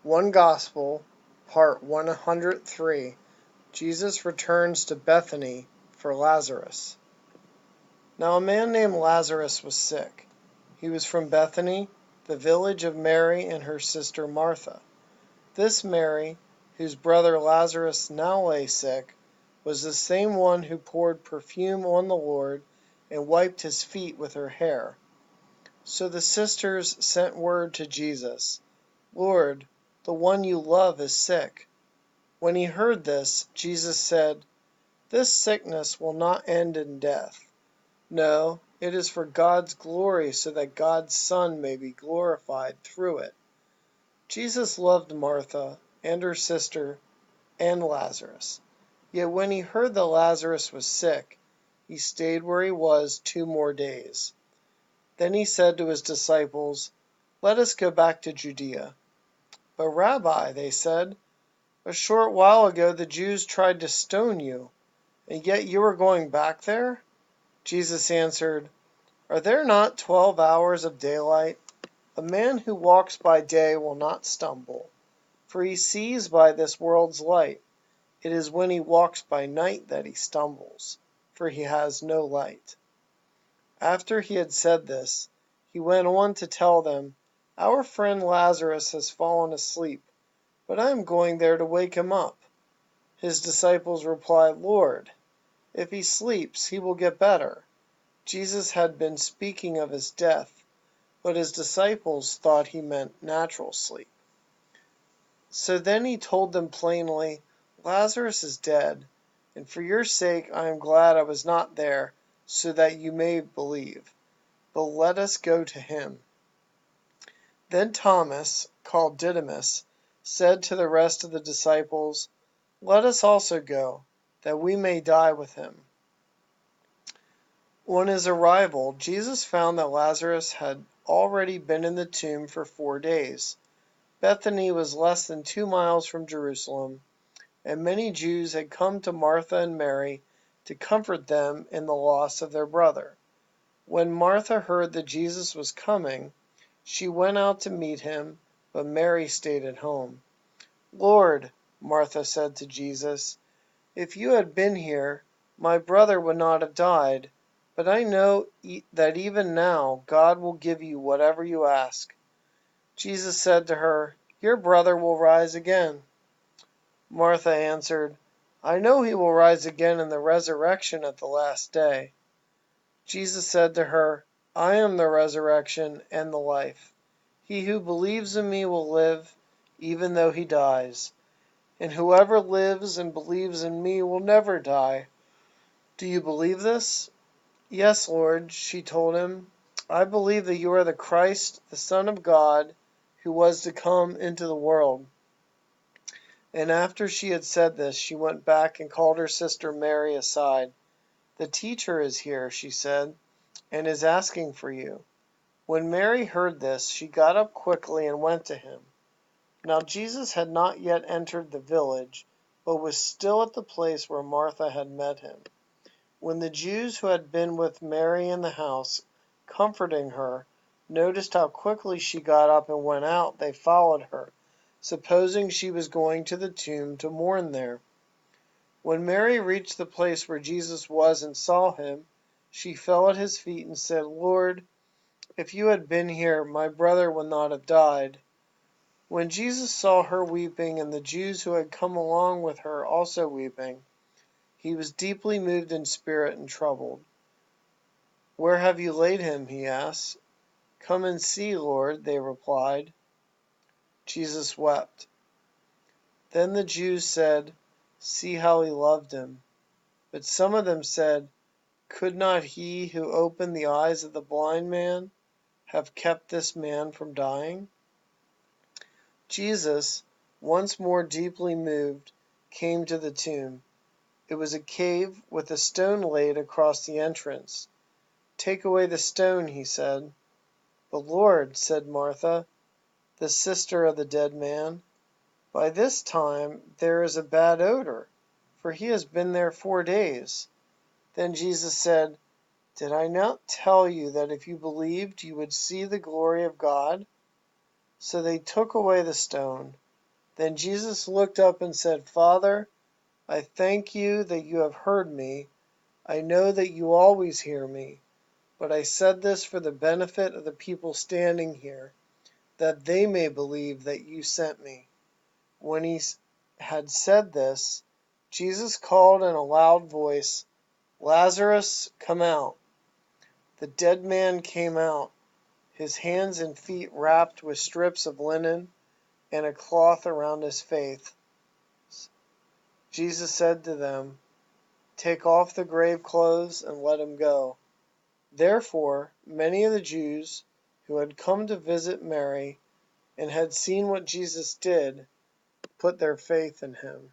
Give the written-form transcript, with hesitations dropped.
One Gospel, Part 103. Jesus returns to Bethany for Lazarus. Now a man named Lazarus was sick. He was from Bethany, the village of Mary and her sister Martha. This Mary, whose brother Lazarus now lay sick, was the same one who poured perfume on the Lord and wiped his feet with her hair. So the sisters sent word to Jesus, "Lord, the one you love is sick." When he heard this, Jesus said, "This sickness will not end in death. No, it is for God's glory, so that God's Son may be glorified through it." Jesus loved Martha and her sister and Lazarus. Yet when he heard that Lazarus was sick, he stayed where he was 2 more days. Then he said to his disciples, "Let us go back to Judea." "But Rabbi," they said, "a short while ago the Jews tried to stone you, and yet you are going back there?" Jesus answered, "Are there not 12 hours of daylight? A man who walks by day will not stumble, for he sees by this world's light. It is when he walks by night that he stumbles, for he has no light." After he had said this, he went on to tell them, "Our friend Lazarus has fallen asleep, but I am going there to wake him up." His disciples replied, "Lord, if he sleeps, he will get better." Jesus had been speaking of his death, but his disciples thought he meant natural sleep. So then he told them plainly, "Lazarus is dead, and for your sake I am glad I was not there, so that you may believe. But let us go to him." Then Thomas, called Didymus, said to the rest of the disciples, "Let us also go, that we may die with him." On his arrival, Jesus found that Lazarus had already been in the tomb for 4 days. Bethany was less than 2 miles from Jerusalem, and many Jews had come to Martha and Mary to comfort them in the loss of their brother. When Martha heard that Jesus was coming, she went out to meet him, but Mary stayed at home. "Lord," Martha said to Jesus, "if you had been here, my brother would not have died. But I know that even now God will give you whatever you ask." Jesus said to her, "Your brother will rise again." Martha answered, "I know he will rise again in the resurrection at the last day." Jesus said to her, "I am the resurrection and the life. He who believes in me will live, even though he dies. And whoever lives and believes in me will never die. Do you believe this?" "Yes, Lord," she told him. "I believe that you are the Christ, the Son of God, who was to come into the world." And after she had said this, she went back and called her sister Mary aside. "The teacher is here," she said, "and is asking for you." When Mary heard this, she got up quickly and went to him. Now Jesus had not yet entered the village, but was still at the place where Martha had met him. When the Jews who had been with Mary in the house, comforting her, noticed how quickly she got up and went out, they followed her, supposing she was going to the tomb to mourn there. When Mary reached the place where Jesus was and saw him, she fell at his feet and said, "Lord, if you had been here, my brother would not have died." When Jesus saw her weeping, and the Jews who had come along with her also weeping, he was deeply moved in spirit and troubled. "Where have you laid him?" he asked. "Come and see, Lord," they replied. Jesus wept. Then the Jews said, "See how he loved him." But some of them said, "Could not he who opened the eyes of the blind man have kept this man from dying?" Jesus, once more deeply moved, came to the tomb. It was a cave with a stone laid across the entrance. "Take away the stone," he said. "But Lord," said Martha, the sister of the dead man, "by this time there is a bad odor, for he has been there 4 days." Then Jesus said, "Did I not tell you that if you believed, you would see the glory of God?" So they took away the stone. Then Jesus looked up and said, Father, I thank you that you have heard me. I know that you always hear me, but I said this for the benefit of the people standing here, that they may believe that you sent me. When he had said this, Jesus called in a loud voice, Lazarus, come out. The dead man came out, his hands and feet wrapped with strips of linen and a cloth around his face. Jesus said to them, Take off the grave clothes and let him go. Therefore, many of the Jews who had come to visit Mary and had seen what Jesus did put their faith in him.